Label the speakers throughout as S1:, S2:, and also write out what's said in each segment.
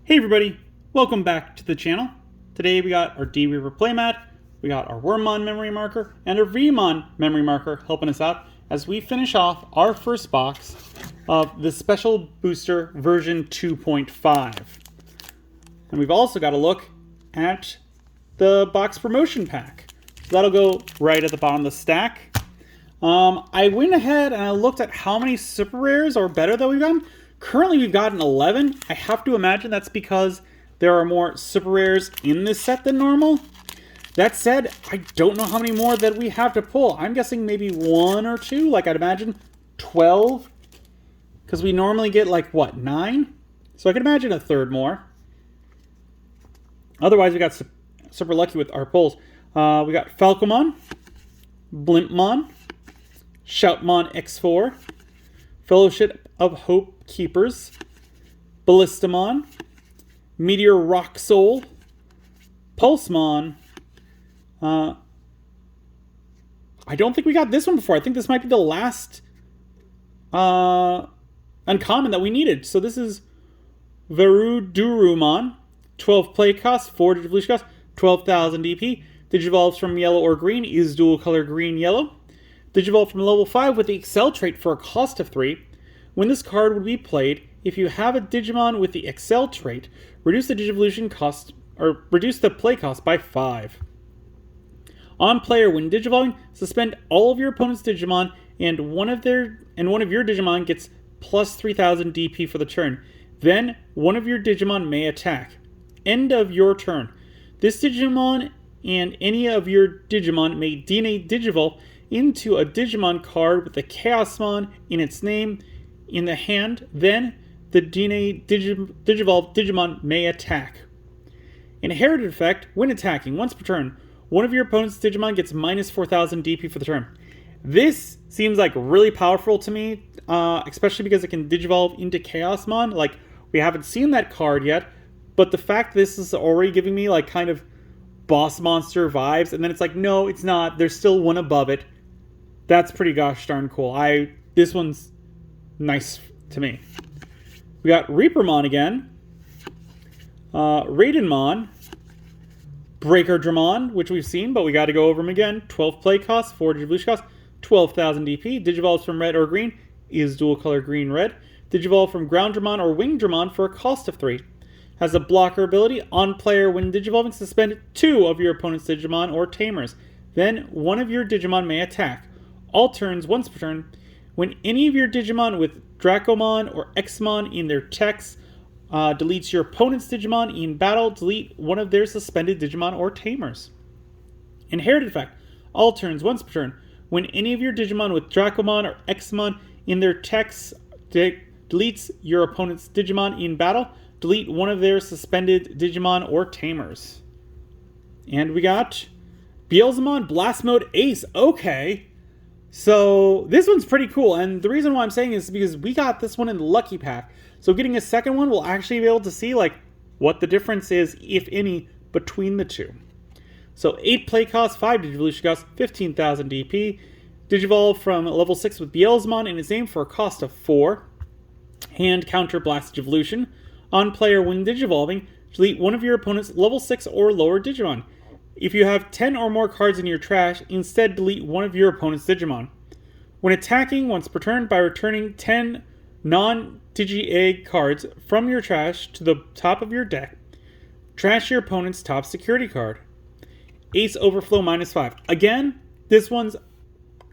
S1: Hey everybody, welcome back to the channel. Today we got our D-Reaper playmat, we got our Wormmon memory marker, and our Vmon memory marker helping us out as we finish off our first box of the Special Booster version 2.5. And we've also got to look at the box promotion pack. That'll go right at the bottom of the stack. I went ahead and I looked at how many super rares or better that we've gotten. Currently we've gotten 11. I have to imagine that's because there are more super rares in this set than normal. That said, I don't know how many more that we have to pull. I'm guessing maybe 1 or 2, like I'd imagine 12. Because we normally get like, what, 9? So I could imagine a third more. Otherwise, we got super lucky with our pulls. We got Falcomon, Blimpmon, Shoutmon X4, Fellowship of Hope Keepers, Ballistamon, Meteor Rock Soul, Pulsemon. I don't think we got this one before. I think this might be the last uncommon that we needed. So this is Verudurumon, 12 play cost, 4 Digivolution cost, 12,000 DP. Digivolves from yellow or green, is dual color green-yellow. Digivolve from level 5 with the Excel trait for a cost of 3. When this card would be played, if you have a Digimon with the Excel trait, reduce the Digivolution cost, or reduce the play cost by 5. On player, when Digivolving, suspend all of your opponent's Digimon, and one of your Digimon gets plus 3,000 DP for the turn. Then, one of your Digimon may attack. End of your turn. This Digimon and any of your Digimon may DNA Digivolve into a Digimon card with the Chaosmon in its name in the hand. Then the DNA Digivolve Digimon may attack. Inherited effect, when attacking, once per turn, one of your opponent's Digimon gets minus 4,000 DP for the turn. This seems like really powerful to me, especially because it can Digivolve into Chaosmon. Like, we haven't seen that card yet, but the fact this is already giving me like kind of boss monster vibes, and then it's like, no, it's not. There's still one above it. That's pretty gosh darn cool. This one's nice to me. We got Reapermon again, Raidenmon, Breakerdramon, which we've seen, but we got to go over him again. 12 play cost, 4 Digivolution cost, 12,000 DP. Digivolves from red or green, is dual color green-red. Digivolve from Grounddramon or Wingdramon for a cost of 3. Has a blocker ability. On player, when Digivolving, suspend 2 of your opponent's Digimon or Tamers. Then one of your Digimon may attack. All turns, once per turn. When any of your Digimon with Dracomon or Xmon in their text deletes your opponent's Digimon in battle, delete one of their suspended Digimon or Tamers. Inherited effect. All turns, once per turn. When any of your Digimon with Dracomon or Xmon in their text deletes your opponent's Digimon in battle, delete one of their suspended Digimon or Tamers. And we got Beelzemon Blast Mode Ace. Okay. So this one's pretty cool, and the reason why I'm saying is because we got this one in the Lucky Pack. So getting a second one, we'll actually be able to see like what the difference is, if any, between the two. So 8 play cost, 5 Digivolution cost, 15,000 DP. Digivolve from level 6 with Beelzemon in its name for a cost of 4. Hand counter Blast Digivolution. On player, when Digivolving, delete one of your opponent's level 6 or lower Digimon. If you have 10 or more cards in your trash, instead delete one of your opponent's Digimon. When attacking once per turn, by returning 10 non-Digi-Egg cards from your trash to the top of your deck, trash your opponent's top security card. Ace Overflow -5. Again, this one's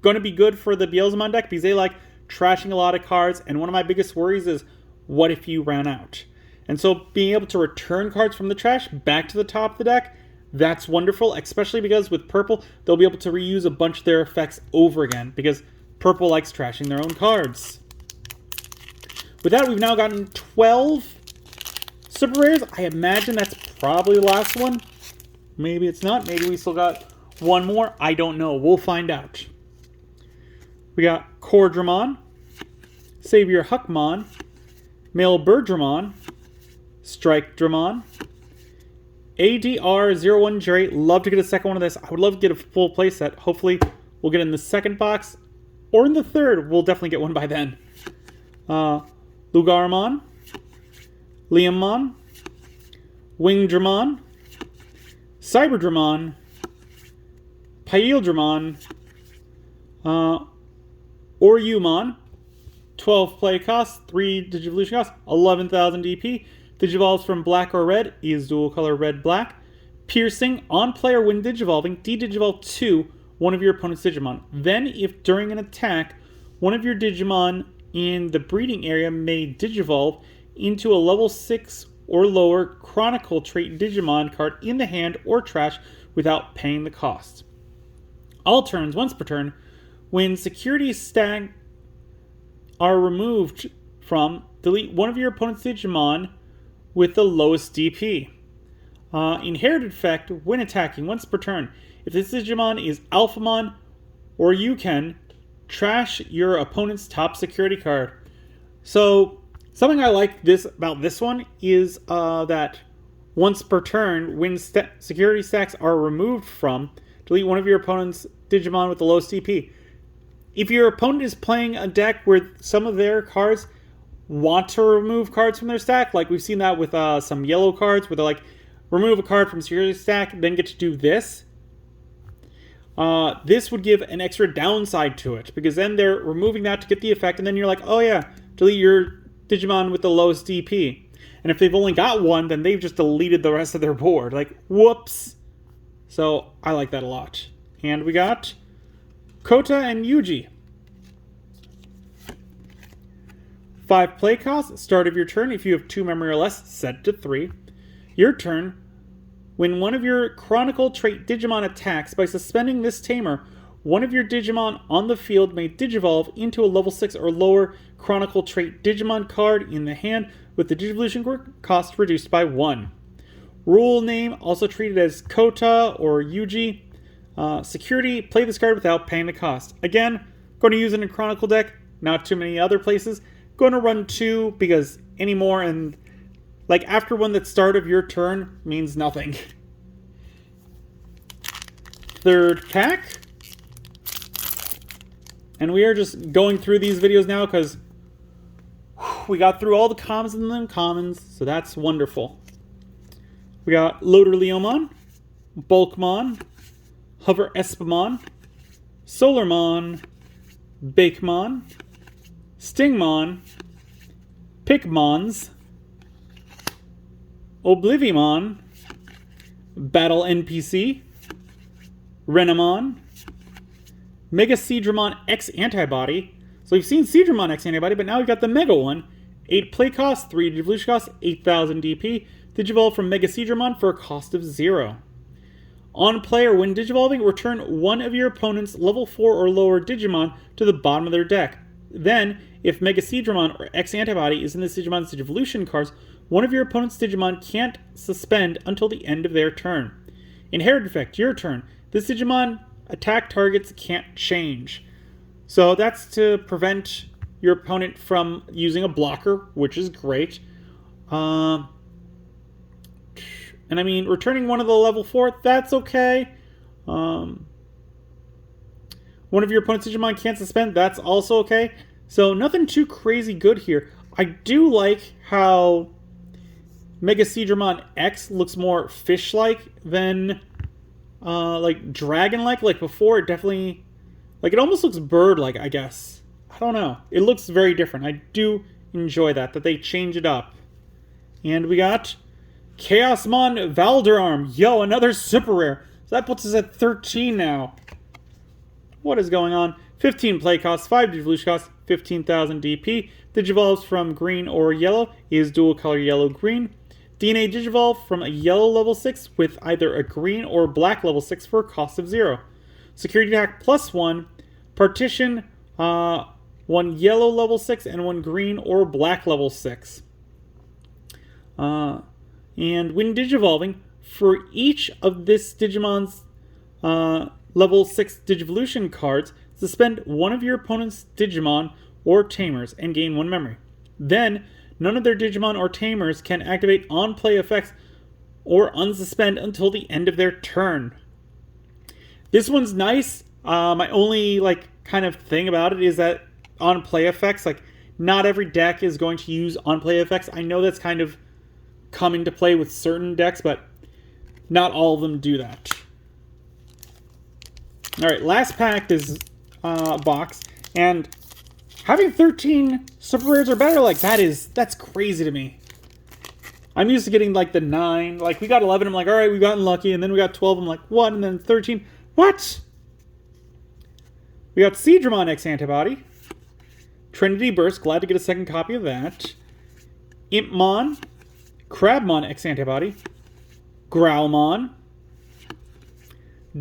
S1: going to be good for the Beelzemon deck because they like trashing a lot of cards, and one of my biggest worries is, what if you ran out? And so being able to return cards from the trash back to the top of the deck, that's wonderful, especially because with purple, they'll be able to reuse a bunch of their effects over again, because purple likes trashing their own cards. With that, we've now gotten 12 super rares. I imagine that's probably the last one. Maybe it's not. Maybe we still got one more. I don't know. We'll find out. We got Cordramon, Savior Huckmon, Male Birdramon, Strike Dramon, ADR01J. Love to get a second one of this. I would love to get a full playset. Hopefully, we'll get in the second box or in the third. We'll definitely get one by then. Lugarmon, Liammon, Wingdramon, Cyberdramon, Paildramon, Oryumon, 12 play cost, 3 Digivolution cost, 11,000 DP. Digivolves from black or red, is dual color red-black. Piercing, on player when Digivolving, de-Digivolve 2, one of your opponent's Digimon. Then, if during an attack, one of your Digimon in the breeding area may Digivolve into a level 6 or lower Chronicle trait Digimon card in the hand or trash without paying the cost. All turns, once per turn, when security stack are removed from, delete one of your opponent's Digimon with the lowest DP. Inherited effect, when attacking, once per turn. If this Digimon is Alphamon or you can, trash your opponent's top security card. So, something I like about this one is that once per turn, when security stacks are removed from, delete one of your opponent's Digimon with the lowest DP. If your opponent is playing a deck where some of their cards want to remove cards from their stack, like we've seen that with some yellow cards where they're like, remove a card from security stack, then get to do this. This would give an extra downside to it, because then they're removing that to get the effect, and then you're like, oh yeah, delete your Digimon with the lowest DP. And if they've only got one, then they've just deleted the rest of their board. Like, whoops. So, I like that a lot. And we got Kota and Yuji. 5 play cost, start of your turn. If you have 2 memory or less, set it to 3. Your turn. When one of your Chronicle trait Digimon attacks by suspending this tamer, one of your Digimon on the field may Digivolve into a level 6 or lower Chronicle trait Digimon card in the hand with the Digivolution cost reduced by 1. Rule name, also treated as Kota or Yuji. Security, play this card without paying the cost. Again, going to use it in Chronicle deck, not too many other places. Going to run 2 because any more and like after one that start of your turn means nothing. Third pack. And we are just going through these videos now because we got through all the commons and the uncommons, so that's wonderful. We got Loader Leomon, Bulkmon, Hover Espamon, Solarmon, Bakemon, Stingmon, Pikmons, Oblivimon, Battle NPC, Renamon, Mega Seadramon X Antibody. So we've seen Seadramon X Antibody, but now we've got the Mega one. 8 play cost, 3 Digivolution cost, 8,000 DP. Digivolve from Mega Seadramon for a cost of 0. On player, when Digivolving, return one of your opponent's level 4 or lower Digimon to the bottom of their deck. Then, if Mega Seadramon or X Antibody is in this Digimon's Digivolution cards, one of your opponent's Digimon can't suspend until the end of their turn. Inherited effect, your turn. This Digimon attack targets can't change. So that's to prevent your opponent from using a blocker, which is great. And I mean, returning one of the level 4, that's okay. One of your opponent's Digimon can't suspend, that's also okay. So nothing too crazy good here. I do like how Mega Seadramon X looks more fish-like than like dragon-like. Like before, it definitely, like it almost looks bird-like, I guess. I don't know. It looks very different. I do enjoy that they change it up. And we got Chaosmon Valderarm. Yo, another super rare. So that puts us at 13 now. What is going on? 15 play cost, 5 Digivolution cost, 15,000 DP. Digivolves from green or yellow, is dual color yellow-green. DNA Digivolve from a yellow level 6 with either a green or black level 6 for a cost of 0. Security attack +1. Partition, 1 yellow level 6 and 1 green or black level 6. And when Digivolving, for each of this Digimon's level 6 Digivolution cards, suspend one of your opponent's Digimon or Tamers and gain 1 memory. Then, none of their Digimon or Tamers can activate on-play effects or unsuspend until the end of their turn. This one's nice. My only kind of thing about it is that on-play effects, not every deck is going to use on-play effects. I know that's kind of come into play with certain decks, but not all of them do that. Alright, last pack is box, and having 13 super rares or better, like, that's crazy to me. I'm used to getting, like, the 9. Like, we got 11, I'm like, alright, we've gotten lucky, and then we got 12, I'm like, what? And then 13. What? We got Seedramon X Antibody. Trinity Burst, glad to get a second copy of that. Impmon. Crabmon X Antibody. Growlmon.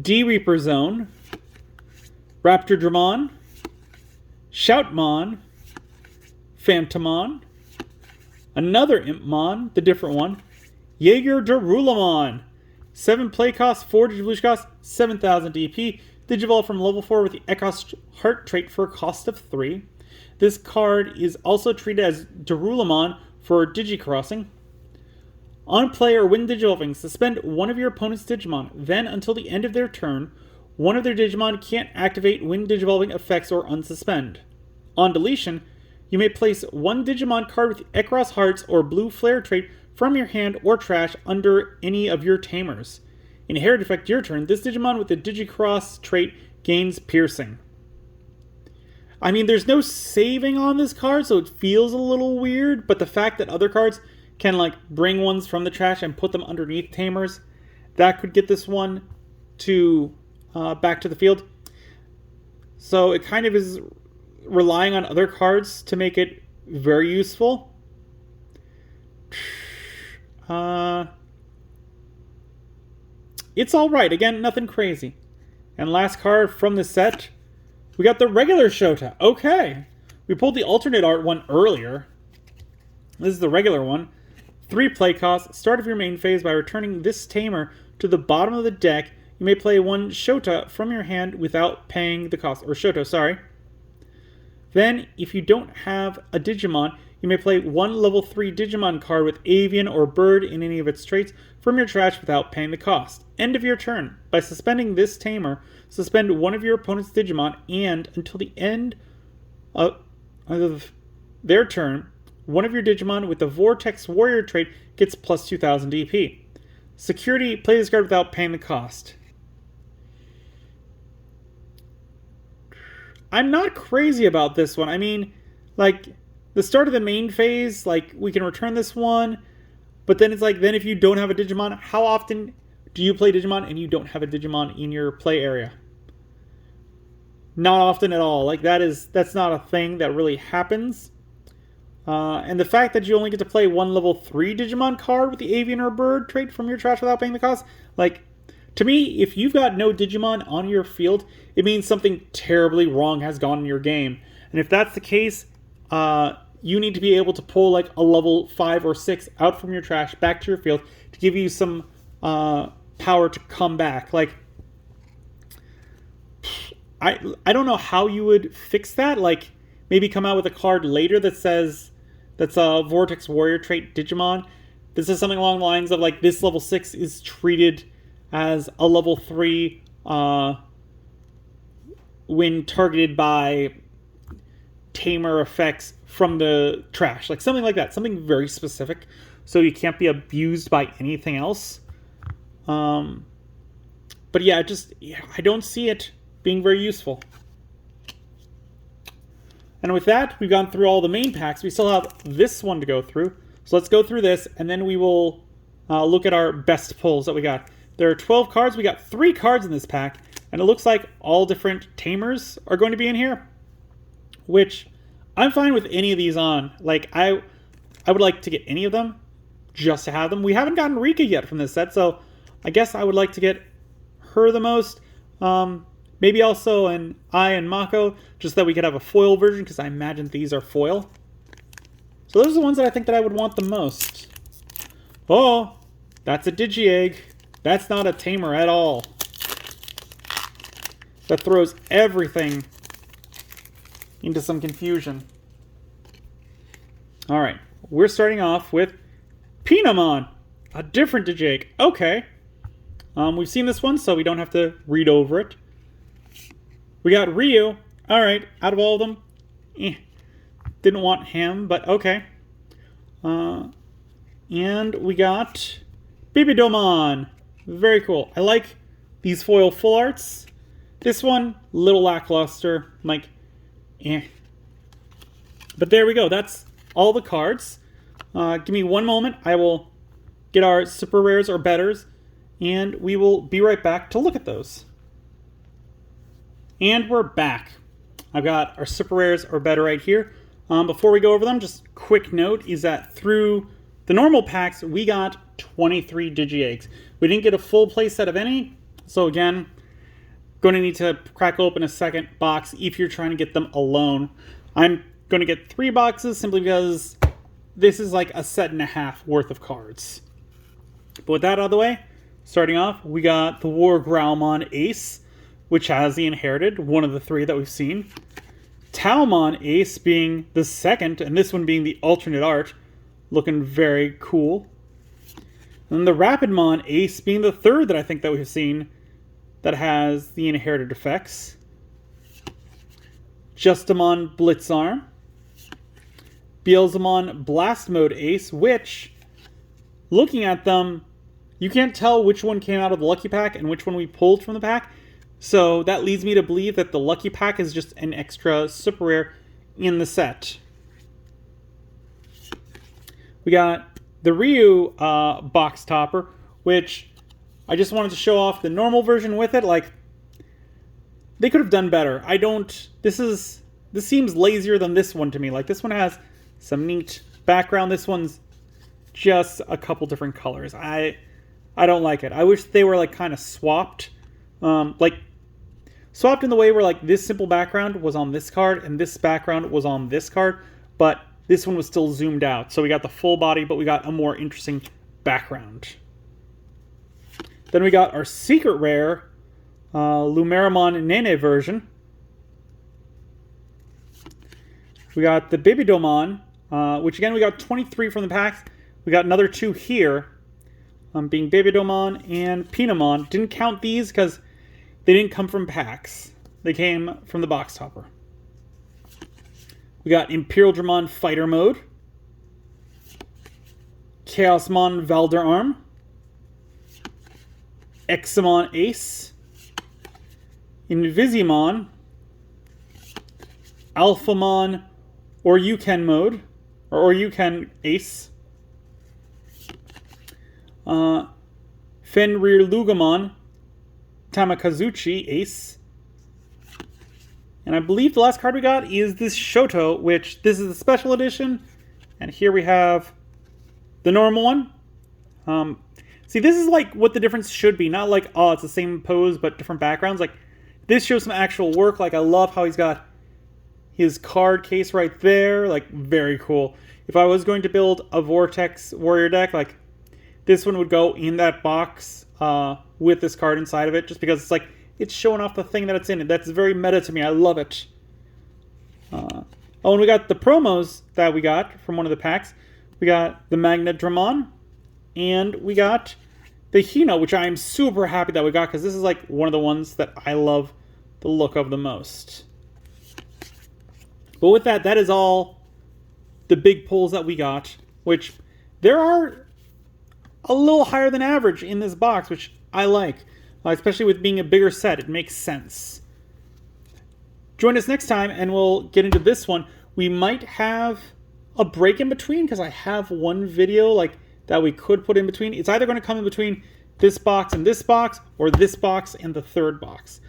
S1: D-Reaper Zone. Raptordramon. Shoutmon. Phantomon. Another Impmon, the different one. Jaeger Darulamon. 7 play cost, 4 Digivolution cost, 7,000 DP. Digivolve from level 4 with the Ekos Heart trait for a cost of 3. This card is also treated as Darulamon for Digicrossing. On play or when Digivolving, suspend one of your opponent's Digimon. Then, until the end of their turn, one of their Digimon can't activate when Digivolving effects or unsuspend. On deletion, you may place one Digimon card with Ekros Hearts or Blue Flare trait from your hand or trash under any of your tamers. Inherit effect your turn, this Digimon with the Digicross trait gains Piercing. I mean, there's no saving on this card, so it feels a little weird, but the fact that other cards can, like, bring ones from the trash and put them underneath tamers, that could get this one to back to the field. So it kind of is relying on other cards to make it very useful. It's alright. Again, nothing crazy. And last card from the set, we got the regular Shota. Okay. We pulled the alternate art one earlier. This is the regular one. 3 play costs. Start of your main phase by returning this tamer to the bottom of the deck. You may play one Shota from your hand without paying the cost. Or Shoto, sorry. Then, if you don't have a Digimon, you may play one level 3 Digimon card with Avian or Bird in any of its traits from your trash without paying the cost. End of your turn. By suspending this tamer, suspend one of your opponent's Digimon, and until the end of their turn, one of your Digimon with the Vortex Warrior trait gets plus 2,000 DP. Security, play this card without paying the cost. I'm not crazy about this one. I mean, like, the start of the main phase, like, we can return this one, but then it's like, then if you don't have a Digimon, how often do you play Digimon and you don't have a Digimon in your play area? Not often at all. Like, that's not a thing that really happens. And the fact that you only get to play one level 3 Digimon card with the Avian or Bird trait from your trash without paying the cost, like, to me, if you've got no Digimon on your field, it means something terribly wrong has gone in your game. And if that's the case, you need to be able to pull, like, a level 5 or 6 out from your trash back to your field to give you some power to come back. Like, I don't know how you would fix that. Like, maybe come out with a card later that says that's a Vortex Warrior trait Digimon. This is something along the lines of, like, this level 6 is treated as a level 3 when targeted by tamer effects from the trash. Like, something like that. Something very specific, so you can't be abused by anything else. But yeah, I don't see it being very useful. And with that, we've gone through all the main packs. We still have this one to go through. So let's go through this, and then we will look at our best pulls that we got. There are 12 cards. We got 3 cards in this pack, and it looks like all different tamers are going to be in here, which I'm fine with any of these on. Like, I would like to get any of them just to have them. We haven't gotten Rika yet from this set, so I guess I would like to get her the most. Maybe also an Ai and Mako, just that we could have a foil version, because I imagine these are foil. So those are the ones that I think that I would want the most. Oh, that's a Digi-Egg. That's not a tamer at all. That throws everything into some confusion. Alright, we're starting off with Pinamon, a different Digi-Egg. Okay. We've seen this one, so we don't have to read over it. We got Ryu. Alright, out of all of them, didn't want him, but okay. And we got Digimon. Very cool. I like these foil full arts. This one, little lackluster. I'm like, eh. But there we go. That's all the cards. Give me one moment. I will get our super rares or betters, and we will be right back to look at those. And we're back. I've got our super rares or better right here. Before we go over them, just quick note is that through the normal packs, we got 23 Digi-Eggs. We didn't get a full play set of any, so again, going to need to crack open a second box if you're trying to get them alone. I'm going to get 3 boxes simply because this is like a set and a half worth of cards. But with that out of the way, starting off, we got the War Growlmon Ace, which has the Inherited, one of the 3 that we've seen. Talmon Ace being the second, and this one being the alternate art, looking very cool. And the Rapidmon Ace being the 3rd that I think that we've seen that has the Inherited effects. Justamon Blitzarm. Beelzemon Blast Mode Ace, which, looking at them, you can't tell which one came out of the Lucky Pack and which one we pulled from the pack. So that leads me to believe that the Lucky Pack is just an extra super rare in the set. We got the Ryu box topper, which I just wanted to show off the normal version with it. Like, they could have done better. This seems lazier than this one to me. Like, this one has some neat background. This one's just a couple different colors. I don't like it. I wish they were like kind of swapped. Swapped in the way where like this simple background was on this card and this background was on this card, but this one was still zoomed out. So we got the full body, but we got a more interesting background. Then we got our secret rare, Lumeramon Nene version. We got the Bibidomon, which again we got 23 from the packs. We got another 2 here, being Bibidomon and Pinamon. Didn't count these because they didn't come from packs. They came from the box topper. We got Imperial Dramon Fighter Mode, Chaosmon Valderarm, Examon Ace, Invisimon, Alphamon Oryuken Mode, or Oryuken Ace, Fenrirlugamon Tamakazuchi Ace. And I believe the last card we got is this Shoto, which this is the special edition. And here we have the normal one. See, this is like what the difference should be. Not like, oh, it's the same pose but different backgrounds. Like, this shows some actual work. Like, I love how he's got his card case right there. Like, very cool. If I was going to build a Vortex Warrior deck, like, this one would go in that box with this card inside of it, just because it's like, it's showing off the thing that it's in. That's very meta to me. I love it. Oh, and we got the promos that we got from one of the packs. We got the Magna Dramon, and we got the Hino, which I am super happy that we got, because this is like one of the ones that I love the look of the most. But with that, that is all the big pulls that we got, which there are a little higher than average in this box, which I like. Especially with being a bigger set, it makes sense. Join us next time, and we'll get into this one. We might have a break in between, because I have one video like that we could put in between. It's either going to come in between this box and this box, or this box and the third box.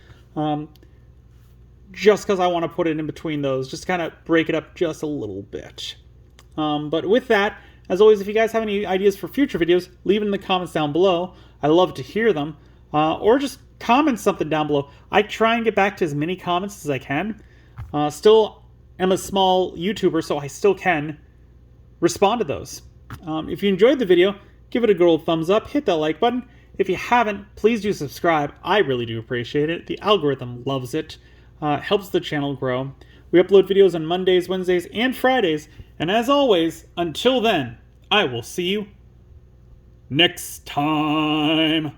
S1: Just because I want to put it in between those, just kind of break it up just a little bit. But with that, as always, if you guys have any ideas for future videos, leave them in the comments down below. I love to hear them. Or just comment something down below. I try and get back to as many comments as I can. Still am a small YouTuber, so I still can respond to those. If you enjoyed the video, give it a good old thumbs up, hit that like button. If you haven't, please do subscribe. I really do appreciate it. The algorithm loves it. Helps the channel grow. We upload videos on Mondays, Wednesdays, and Fridays. And as always, until then, I will see you next time.